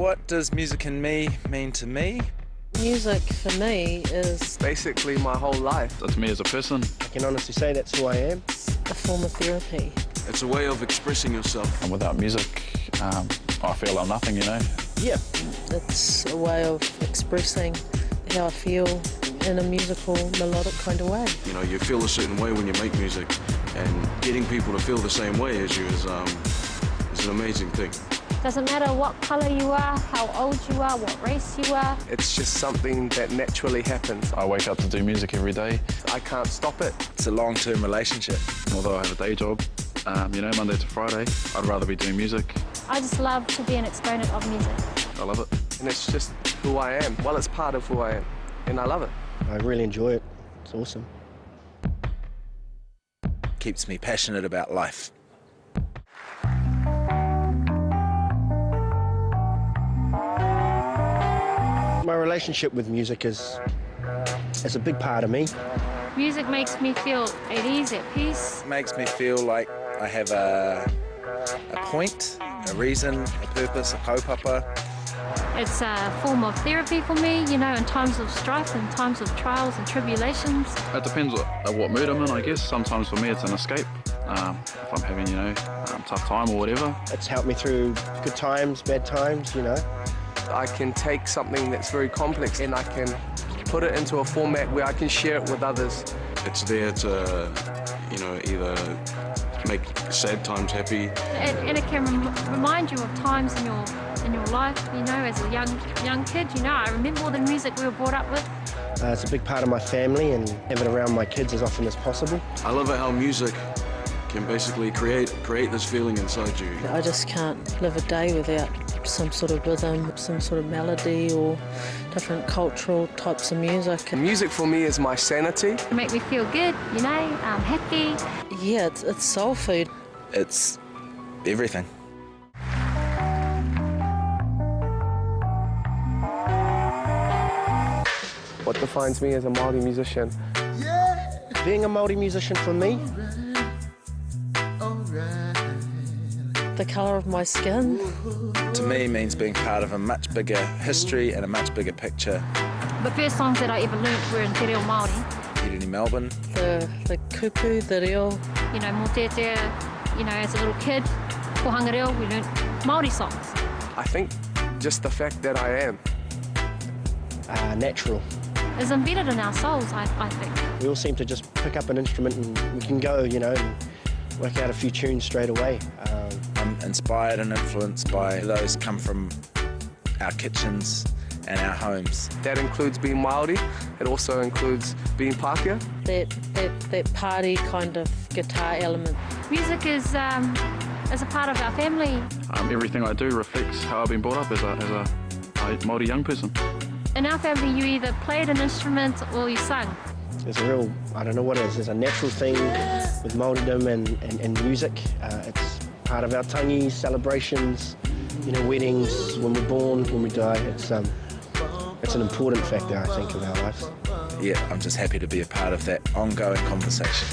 What does music and me mean to me? Music for me is basically my whole life. That's me as a person. I can honestly say that's who I am. a form of therapy. It's a way of expressing yourself. And without music, I feel I'm nothing, you know? Yeah. It's a way of expressing how I feel in a musical, melodic kind of way. You know, you feel a certain way when you make music, and getting people to feel the same way as you is an amazing thing. Doesn't matter what colour you are, how old you are, what race you are. It's just something that naturally happens. I wake up to do music every day. I can't stop it. It's a long-term relationship. Although I have a day job, you know, Monday to Friday, I'd rather be doing music. I just love to be an exponent of music. I love it. And it's just who I am. Well, it's part of who I am, and I love it. I really enjoy it. It's awesome. Keeps me passionate about life. My relationship with music is a big part of me. Music makes me feel at ease, at peace. It makes me feel like I have a point, a reason, a purpose, a kaupapa. It's a form of therapy for me, you know, in times of strife, in times of trials and tribulations. It depends what mood I'm in, I guess. Sometimes for me it's an escape. If I'm having, you know, tough time or whatever. It's helped me through good times, bad times, you know. I can take something that's very complex and I can put it into a format where I can share it with others. It's there to, you know, either make sad times happy. And it can remind you of times in your life, you know, as a young kid. You know, I remember all the music we were brought up with. It's a big part of my family and have it around my kids as often as possible. I love it how music can basically create this feeling inside you. I just can't live a day without some sort of rhythm, some sort of melody or different cultural types of music. Music for me is my sanity. It makes me feel good, you know, happy. Yeah, it's soul food. It's everything. What defines me as a Maori musician? Being a Maori musician for me, The colour of my skin. To me means being part of a much bigger history and a much bigger picture. The first songs that I ever learnt were in Te Reo Māori. Irene Melbourne. The kupu, the reo. You know, mō tētea, you know, as a little kid, ko hanga reo, we learnt Māori songs. I think just the fact that I am. natural. It's embedded in our souls, I think. We all seem to just pick up an instrument and we can go, you know, and work out a few tunes straight away. I'm inspired and influenced by those come from our kitchens and our homes. That includes being Maori. It also includes being Pākehā. That party kind of guitar element. Music is a part of our family. Everything I do reflects how I've been brought up as a Māori young person. In our family, you either played an instrument or you sang. There's a real, I don't know what it is, there's a natural thing with Māoridom and music. It's part of our tangi, celebrations, you know, weddings, when we're born, when we die. It's an important factor, I think, of our lives. Yeah, I'm just happy to be a part of that ongoing conversation.